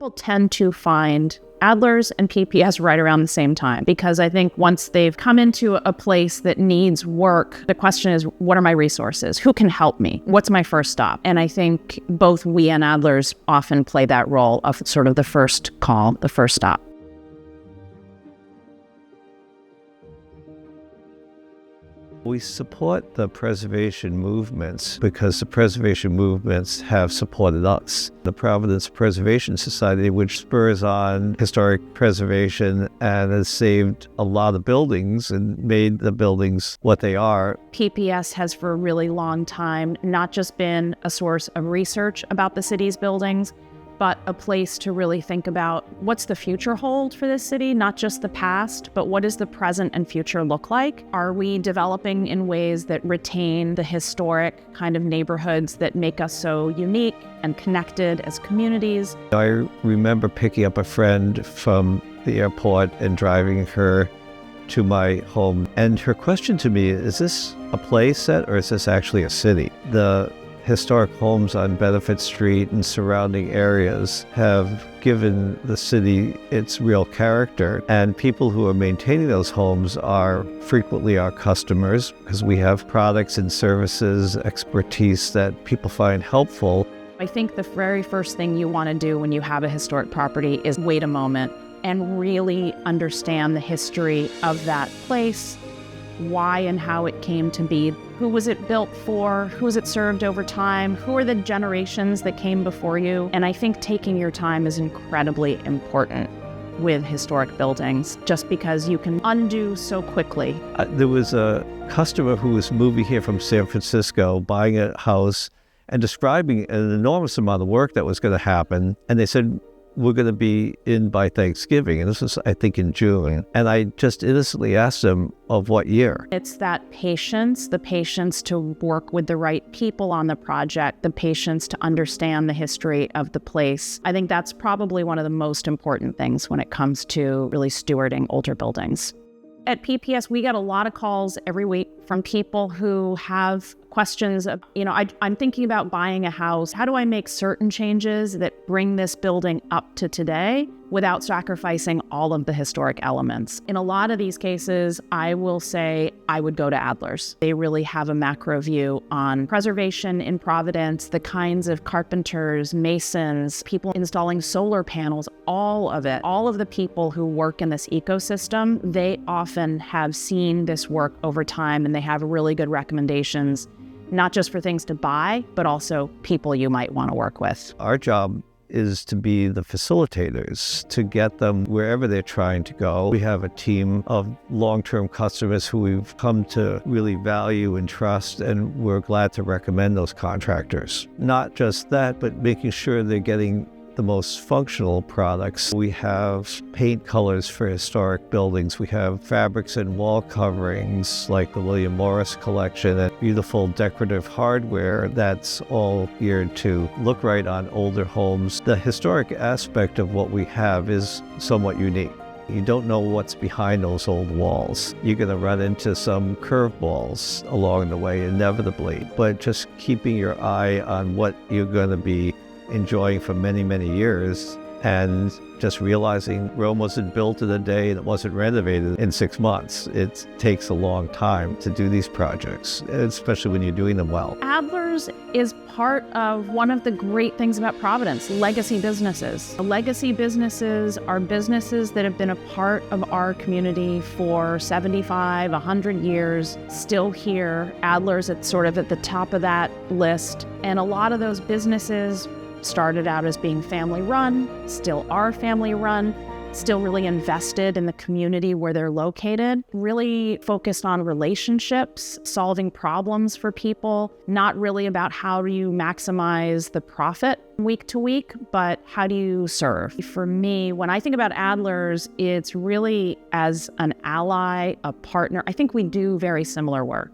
People tend to find Adler's and PPS right around the same time, because I think once they've come into a place that needs work, the question is, what are my resources? Who can help me? What's my first stop? And I think both we and Adler's often play that role of sort of the first call, the first stop. We support the preservation movements because the preservation movements have supported us. The Providence Preservation Society, which spurs on historic preservation and has saved a lot of buildings and made the buildings what they are. PPS has for a really long time not just been a source of research about the city's buildings, but a place to really think about what's the future hold for this city, not just the past, but what does the present and future look like? Are we developing in ways that retain the historic kind of neighborhoods that make us so unique and connected as communities? I remember picking up a friend from the airport and driving her to my home. And her question to me, is this a play set or is this actually a city? The historic homes on Benefit Street and surrounding areas have given the city its real character, and people who are maintaining those homes are frequently our customers because we have products and services, expertise that people find helpful. I think the very first thing you want to do when you have a historic property is wait a moment and really understand the history of that place, why and how it came to be. Who was it built for? Who was it served over time? Who are the generations that came before you? And I think taking your time is incredibly important with historic buildings, just because you can undo so quickly. There was a customer who was moving here from San Francisco, buying a house and describing an enormous amount of work that was going to happen. And they said, we're going to be in by Thanksgiving. And this was, I think, in June. And I just innocently asked them, of what year? It's that patience, the patience to work with the right people on the project, the patience to understand the history of the place. I think that's probably one of the most important things when it comes to really stewarding older buildings. At PPS, we get a lot of calls every week from people who have questions of, I'm thinking about buying a house. How do I make certain changes that bring this building up to today without sacrificing all of the historic elements? In a lot of these cases, I will say I would go to Adler's. They really have a macro view on preservation in Providence, the kinds of carpenters, masons, people installing solar panels, all of it. All of the people who work in this ecosystem, they often have seen this work over time, and they have really good recommendations, not just for things to buy, but also people you might want to work with. Our job is to be the facilitators, to get them wherever they're trying to go. We have a team of long-term customers who we've come to really value and trust, and we're glad to recommend those contractors. Not just that, but making sure they're getting the most functional products. We have paint colors for historic buildings. We have fabrics and wall coverings like the William Morris collection, and beautiful decorative hardware that's all geared to look right on older homes. The historic aspect of what we have is somewhat unique. You don't know what's behind those old walls. You're going to run into some curveballs along the way inevitably, but just keeping your eye on what you're going to be enjoying for many, many years, and just realizing Rome wasn't built in a day and it wasn't renovated in 6 months. It takes a long time to do these projects, especially when you're doing them well. Adler's is part of one of the great things about Providence, legacy businesses. Legacy businesses are businesses that have been a part of our community for 75, 100 years, still here. Adler's at sort of at the top of that list. And a lot of those businesses started out as being family run, still are family run, still really invested in the community where they're located, really focused on relationships, solving problems for people, not really about how do you maximize the profit week to week, but how do you serve? For me, when I think about Adler's, it's really as an ally, a partner. I think we do very similar work.